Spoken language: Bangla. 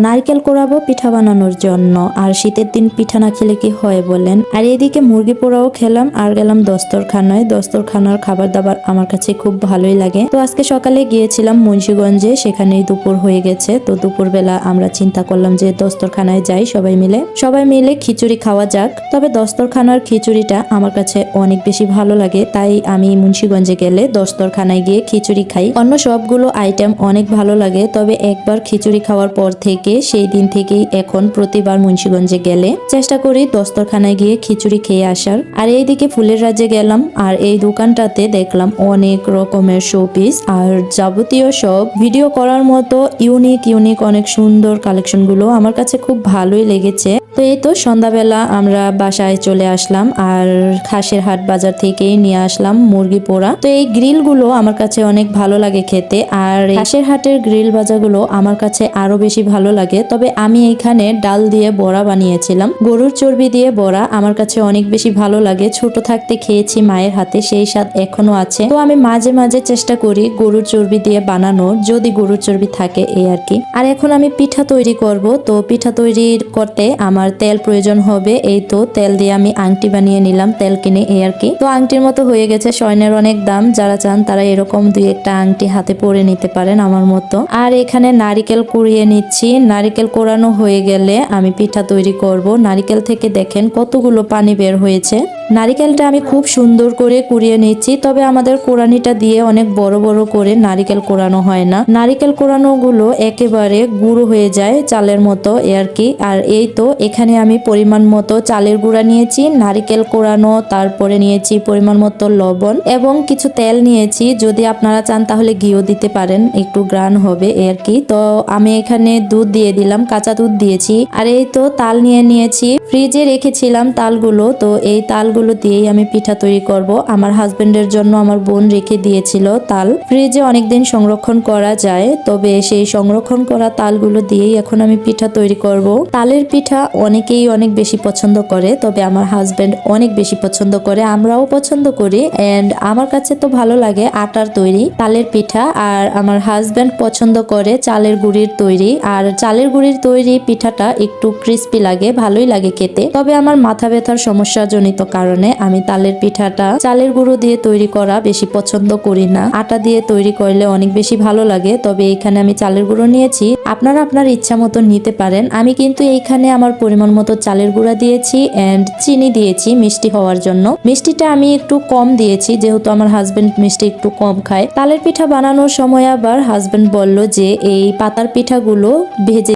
নারকেল কোড়াবো পিঠা বানানোর জন্য। আর শীতের দিন পিঠা না খেলে কি হয় বলেন। আর এদিকে মুরগি পোড়াও খেলাম আর গেলাম দস্তরখানায়। দস্তরখানার খাবার দাবার আমার কাছে খুব ভালোই লাগে। তো আজকে সকালে গিয়েছিলাম মুন্সিগঞ্জে, সেখানেই দুপুর হয়ে গেছে। তো দুপুরবেলা আমরা চিন্তা করলাম যে দস্তরখানায় যাই সবাই মিলে খিচুড়ি খাওয়া যাক। তবে দস্তরখানার খিচুড়িটা আমার কাছে অনেক বেশি ভালো লাগে, তাই আমি মুন্সিগঞ্জে গেলে দস্তরখানায় গিয়ে খিচুড়ি খাই। অন্য সবগুলো আইটেম অনেক ভালো লাগে, তবে একবার খিচুড়ি খাওয়ার পর থেকে সেই দিন থেকেই এখন প্রতিবার মুন্সিগঞ্জে গেলে চেষ্টা করি দস্তরখানায় গিয়ে খিচুড়ি খেয়ে আসার। আর এইদিকে ফুলের রাজ্যে গেলাম আর এই দোকানটাতে দেখলাম অনেক রকমের শোপিস আর যাবতীয় সব ভিডিও করার মতো ইউনিক অনেক সুন্দর কালেকশন গুলো আমার কাছে খুব ভালোই লেগেছে। তো এই তো সন্ধ্যাবেলা আমরা বাসায় চলে আসলাম আর খাসের হাট বাজার থেকেই নিয়ে আসলাম মুরগি পোড়া। তো এই গ্রিল গুলো আমার কাছে অনেক ভালো লাগে খেতে, আর খাসের হাটের গ্রিল ভাজাগুলো আমার কাছে আরো বেশি ভালো লাগে। তবে আমি এখানে ডাল দিয়ে বড়া বানিয়েছিলাম, গরুর চর্বি দিয়ে বড়া আমার কাছে অনেক বেশি ভালো লাগে। ছোট থাকতে খেয়েছি মায়ের হাতে, সেই স্বাদ এখনো আছে। তো আমি মাঝে মাঝে চেষ্টা করি গরুর চর্বি দিয়ে বানানোর, যদি গরুর চর্বি থাকে এই আর কি। আর এখন আমি পিঠা তৈরি করব। তো পিঠা তৈরি করতে আমার তেল প্রয়োজন হবে। এই তো তেল দিয়ে আমি আংটি বানিয়ে নিলাম, তেল কিনে এই আর কি। তো আংটির মতো হয়ে গেছে, স্বর্ণের অনেক দাম, যারা চান তারা এরকম দুই একটা আংটি হাতে পরে নিতে পারেন আমার মতো। আর এখানে নারিকেল কুড়িয়ে নিচ্ছি। নারিকেল কোড়ানো হয়ে গেলে আমি পিঠা তৈরি করব। নারিকেল থেকে দেখেন কতগুলো পানি বের হয়েছে। নারিকেলটা আমি খুব সুন্দর করে কুড়িয়ে নিচ্ছি, তবে আমাদের কোড়ানিটা দিয়ে অনেক বড় বড় করে নারিকেল কোড়ানো হয় না। নারিকেল কোড়ানো গুলো একেবারে গুঁড়ো হয়ে যায় চালের মতো আর কি। আর এই তো এখানে আমি পরিমাণ মতো চালের গুঁড়া নিয়েছি, নারিকেল কোড়ানো, তারপরে নিয়েছি পরিমাণ মতো লবণ এবং কিছু তেল নিয়েছি। যদি আপনারা চান তাহলে ঘিও দিতে পারেন, একটু গ্রান হবে আর কি। তো আমি এখানে দুধ দিয়ে দিলাম, কাঁচা দুধ দিয়েছি। আর এই তো তাল নিয়ে নিয়েছি, ফ্রিজে রেখেছিলাম তালগুলো। তো এই তালগুলো দিয়েই আমি পিঠা তৈরি করব। আমার হাজবেন্ডের জন্য আমার বোন রেখে দিয়েছিল তাল, ফ্রিজে অনেকদিন সংরক্ষণ করা যায়। তবে সেই সংরক্ষণ করা তালগুলো দিয়েই এখন আমি পিঠা তৈরি করব। তালের পিঠা অনেকেই অনেক বেশি পছন্দ করে, তবে আমার হাজবেন্ড অনেক বেশি পছন্দ করে, আমরাও পছন্দ করি। এন্ড আমার কাছে তো ভালো লাগে আটার তৈরি তালের পিঠা, আর আমার হাজবেন্ড পছন্দ করে চালের গুঁড়ির তৈরি। আর চালের গুঁড়ির তৈরি পিঠাটা একটু ক্রিস্পি লাগে, ভালোই লাগে খেতে। তবে আমার মাথা ব্যথার সমস্যা জনিত কারণে আমি তালের পিঠাটা চালের গুঁড়ো দিয়ে তৈরি করা বেশি পছন্দ করি না, আটা দিয়ে তৈরি করলে অনেক বেশি ভালো লাগে। তবে এখানে আমি চালের গুঁড়ো নিয়েছি, আপনারা আপনার ইচ্ছা মতো নিতে পারেন। আমি কিন্তু এইখানে আমার পরিমাণ মতো চালের গুঁড়া দিয়েছি এন্ড চিনি দিয়েছি মিষ্টি হওয়ার জন্য। মিষ্টিটা আমি একটু কম দিয়েছি, যেহেতু আমার হাজবেন্ড মিষ্টি একটু কম খায়। তালের পিঠা বানানোর সময় আবার হাজবেন্ড বলল যে এই পাতার পিঠাগুলো ভেজে